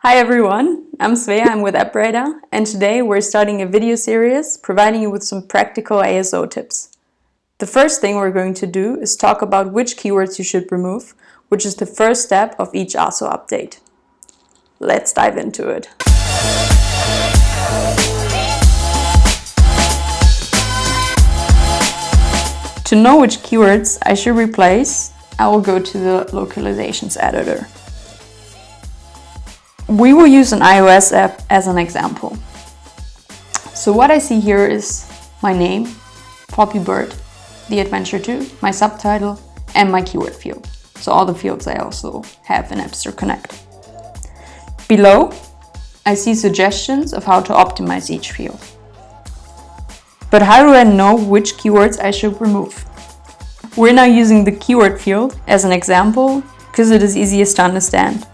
Hi everyone, I'm Svea, I'm with AppRadar, and today we're starting a video series providing you with some practical ASO tips. The first thing we're going to do is talk about which keywords you should remove, which is the first step of each ASO update. Let's dive into it. To know which keywords I should replace, I will go to the localizations editor. We will use an iOS app as an example. So what I see here is my name, Poppy Bird, The Adventure 2, my subtitle, and my keyword field. So all the fields I also have in Appster Connect. Below, I see suggestions of how to optimize each field. But how do I know which keywords I should remove? We're now using the keyword field as an example because it is easiest to understand.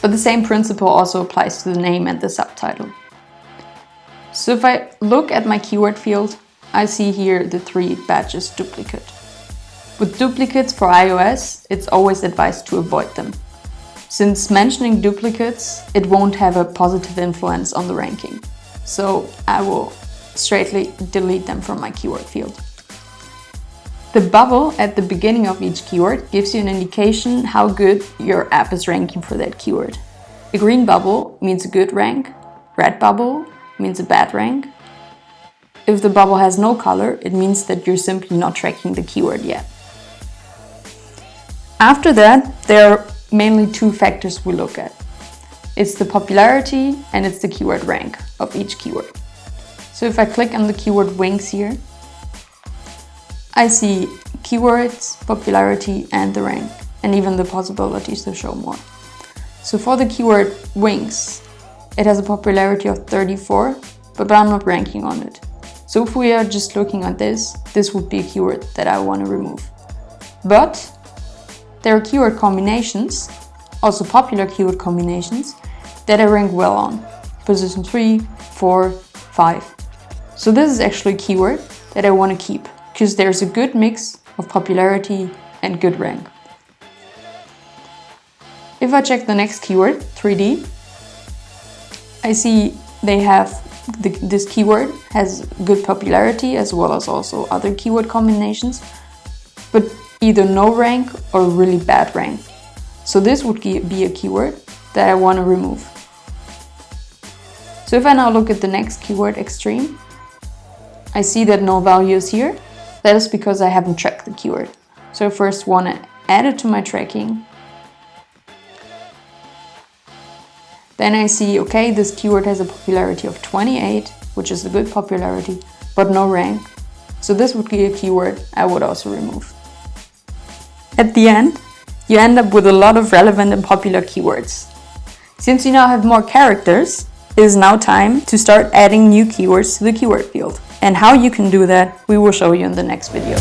But the same principle also applies to the name and the subtitle. So if I look at my keyword field, I see here the 3 badges duplicate. With duplicates for iOS, it's always advised to avoid them. Since mentioning duplicates, it won't have a positive influence on the ranking. So I will straightly delete them from my keyword field. The bubble at the beginning of each keyword gives you an indication how good your app is ranking for that keyword. A green bubble means a good rank, red bubble means a bad rank. If the bubble has no color, it means that you're simply not tracking the keyword yet. After that, there are mainly 2 factors we look at. It's the popularity and it's the keyword rank of each keyword. So if I click on the keyword wings here, I see keywords, popularity and the rank, and even the possibilities to show more. So for the keyword wings, it has a popularity of 34, but I'm not ranking on it. So if we are just looking at this would be a keyword that I want to remove. But there are keyword combinations, also popular keyword combinations, that I rank well on. Position 3, 4, 5. So this is actually a keyword that I want to keep, because there's a good mix of popularity and good rank. If I check the next keyword, 3D, I see they have this keyword has good popularity as well as also other keyword combinations, but either no rank or really bad rank. So this would be a keyword that I want to remove. So if I now look at the next keyword, extreme, I see that no value is here. That is because I haven't tracked the keyword. So I first want to add it to my tracking. Then I see, okay, this keyword has a popularity of 28, which is a good popularity, but no rank. So this would be a keyword I would also remove. At the end, you end up with a lot of relevant and popular keywords. Since you now have more characters, it is now time to start adding new keywords to the keyword field. And how you can do that, we will show you in the next video.